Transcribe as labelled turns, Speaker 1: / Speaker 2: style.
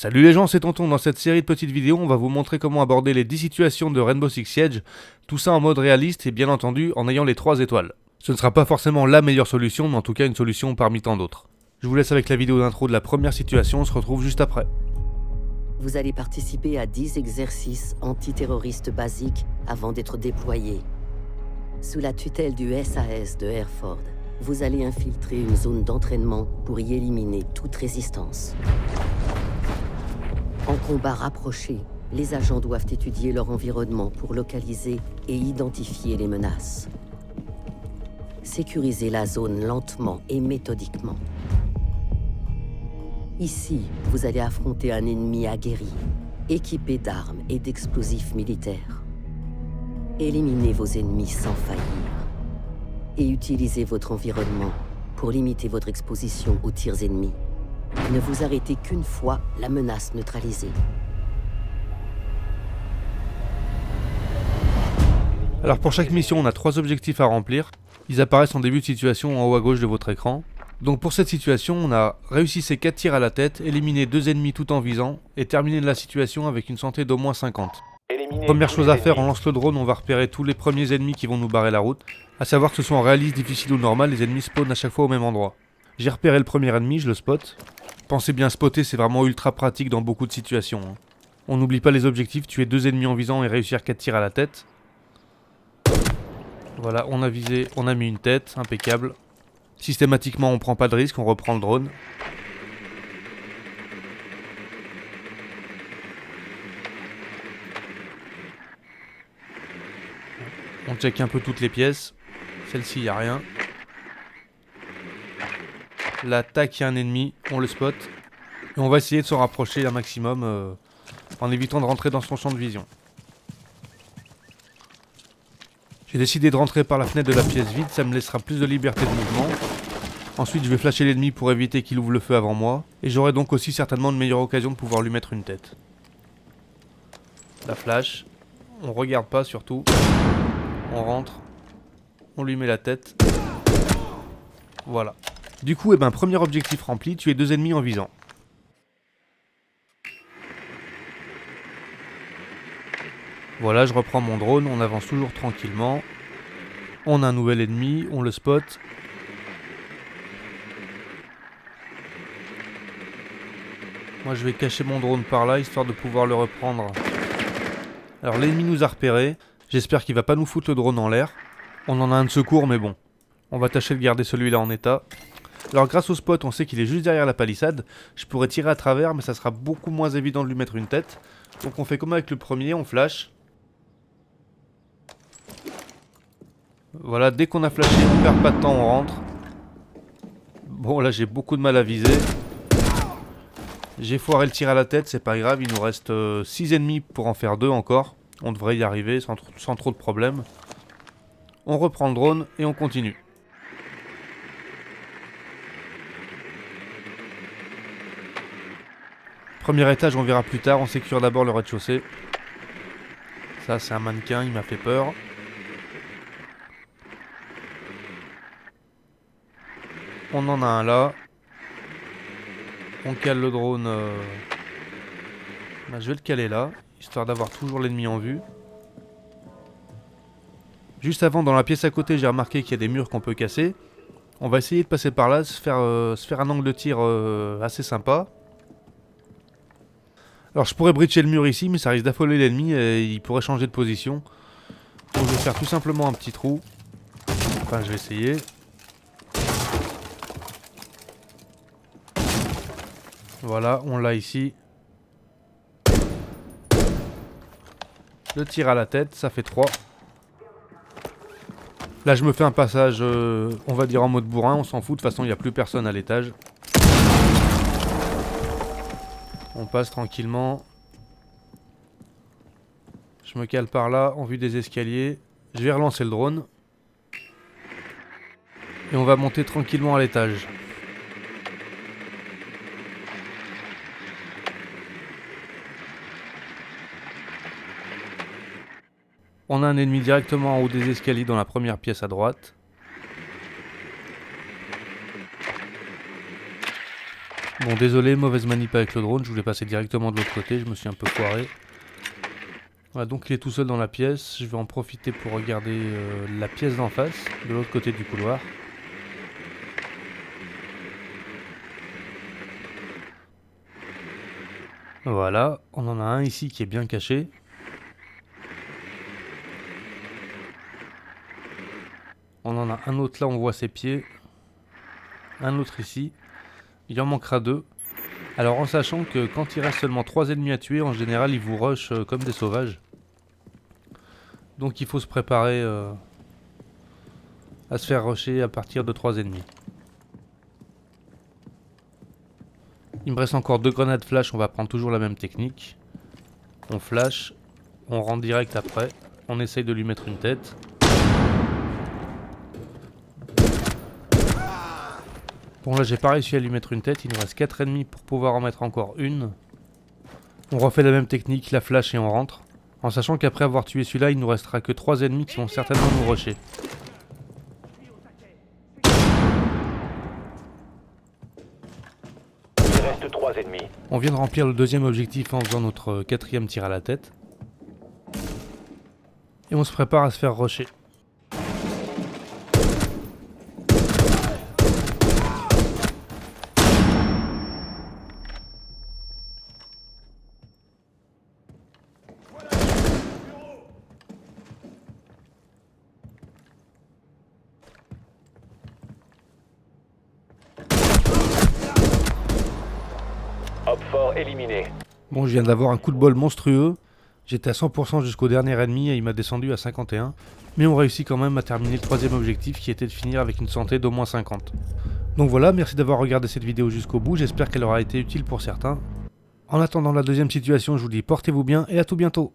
Speaker 1: Salut les gens, c'est Tonton. Dans cette série de petites vidéos, on va vous montrer comment aborder les 10 situations de Rainbow Six Siege, tout ça en mode réaliste et bien entendu en ayant les 3 étoiles. Ce ne sera pas forcément la meilleure solution, mais en tout cas une solution parmi tant d'autres. Je vous laisse avec la vidéo d'intro de la première situation, on se retrouve juste après.
Speaker 2: Vous allez participer à 10 exercices antiterroristes basiques avant d'être déployés. Sous la tutelle du SAS de Hereford, vous allez infiltrer une zone d'entraînement pour y éliminer toute résistance. En combat rapproché, les agents doivent étudier leur environnement pour localiser et identifier les menaces. Sécurisez la zone lentement et méthodiquement. Ici, vous allez affronter un ennemi aguerri, équipé d'armes et d'explosifs militaires. Éliminez vos ennemis sans faillir. Et utilisez votre environnement pour limiter votre exposition aux tirs ennemis. Ne vous arrêtez qu'une fois la menace neutralisée.
Speaker 1: Alors pour chaque mission, on a 3 objectifs à remplir. Ils apparaissent en début de situation en haut à gauche de votre écran. Donc pour cette situation, on a réussi ces 4 tirs à la tête, éliminé 2 ennemis tout en visant, et terminé la situation avec une santé d'au moins 50. Première chose à faire, on lance le drone, on va repérer tous les premiers ennemis qui vont nous barrer la route. A savoir que ce soit en réaliste, difficile ou normal, les ennemis spawnent à chaque fois au même endroit. J'ai repéré le premier ennemi, je le spot. Pensez bien spotter, c'est vraiment ultra pratique dans beaucoup de situations. On n'oublie pas les objectifs, tuer 2 ennemis en visant et réussir 4 tirs à la tête. Voilà, on a visé, on a mis une tête, impeccable. Systématiquement, on prend pas de risque, on reprend le drone. On check un peu toutes les pièces. Celle-ci, il n'y a rien. Là, tac, il y a un ennemi, on le spot. Et on va essayer de se rapprocher un maximum en évitant de rentrer dans son champ de vision. J'ai décidé de rentrer par la fenêtre de la pièce vide, ça me laissera plus de liberté de mouvement. Ensuite, je vais flasher l'ennemi pour éviter qu'il ouvre le feu avant moi. Et j'aurai donc aussi certainement une meilleure occasion de pouvoir lui mettre une tête. La flash. On regarde pas surtout. On rentre. On lui met la tête. Voilà. Du coup, premier objectif rempli, tuer 2 ennemis en visant. Voilà, je reprends mon drone, on avance toujours tranquillement. On a un nouvel ennemi, on le spot. Moi je vais cacher mon drone par là, histoire de pouvoir le reprendre. Alors l'ennemi nous a repéré. J'espère qu'il va pas nous foutre le drone en l'air. On en a un de secours, mais bon. On va tâcher de garder celui-là en état. Alors grâce au spot, on sait qu'il est juste derrière la palissade. Je pourrais tirer à travers, mais ça sera beaucoup moins évident de lui mettre une tête. Donc on fait comme avec le premier, on flash. Voilà, dès qu'on a flashé, on perd pas de temps, on rentre. Bon, là j'ai beaucoup de mal à viser. J'ai foiré le tir à la tête, c'est pas grave, il nous reste 6 ennemis pour en faire 2 encore. On devrait y arriver sans trop de problèmes. On reprend le drone et on continue. Premier étage, on verra plus tard, on sécure d'abord le rez-de-chaussée. Ça c'est un mannequin, il m'a fait peur. On en a un là. On cale le drone. Je vais le caler là, histoire d'avoir toujours l'ennemi en vue. Juste avant, dans la pièce à côté, j'ai remarqué qu'il y a des murs qu'on peut casser. On va essayer de passer par là, se faire un angle de tir assez sympa. Alors je pourrais breacher le mur ici, mais ça risque d'affoler l'ennemi et il pourrait changer de position. Donc je vais faire tout simplement un petit trou. Enfin, je vais essayer. Voilà, on l'a ici. Le tir à la tête, ça fait 3. Là, je me fais un passage, on va dire en mode bourrin, on s'en fout, de toute façon, il n'y a plus personne à l'étage. On passe tranquillement. Je me cale par là, en vue des escaliers. Je vais relancer le drone. Et on va monter tranquillement à l'étage. On a un ennemi directement en haut des escaliers dans la première pièce à droite. Bon, désolé, mauvaise manip avec le drone, je voulais passer directement de l'autre côté, je me suis un peu foiré. Voilà, donc il est tout seul dans la pièce, je vais en profiter pour regarder la pièce d'en face, de l'autre côté du couloir. Voilà, on en a un ici qui est bien caché. On en a un autre là, on voit ses pieds. Un autre ici. Il en manquera 2. Alors en sachant que quand il reste seulement 3 ennemis à tuer, en général ils vous rushent comme des sauvages. Donc il faut se préparer à se faire rusher à partir de 3 ennemis. Il me reste encore 2 grenades flash, on va prendre toujours la même technique. On flash, on rentre direct après, on essaye de lui mettre une tête. Bon là j'ai pas réussi à lui mettre une tête, il nous reste 4 ennemis pour pouvoir en mettre encore une. On refait la même technique, la flash et on rentre. En sachant qu'après avoir tué celui-là, il nous restera que 3 ennemis qui vont certainement nous rusher.
Speaker 3: Il reste 3 ennemis.
Speaker 1: On vient de remplir le deuxième objectif en faisant notre 4e tir à la tête. Et on se prépare à se faire rusher.
Speaker 3: Hop fort éliminé.
Speaker 1: Bon, je viens d'avoir un coup de bol monstrueux. J'étais à 100% jusqu'au dernier ennemi et il m'a descendu à 51. Mais on réussit quand même à terminer le 3e objectif qui était de finir avec une santé d'au moins 50. Donc voilà, merci d'avoir regardé cette vidéo jusqu'au bout, j'espère qu'elle aura été utile pour certains. En attendant la deuxième situation, je vous dis portez-vous bien et à tout bientôt.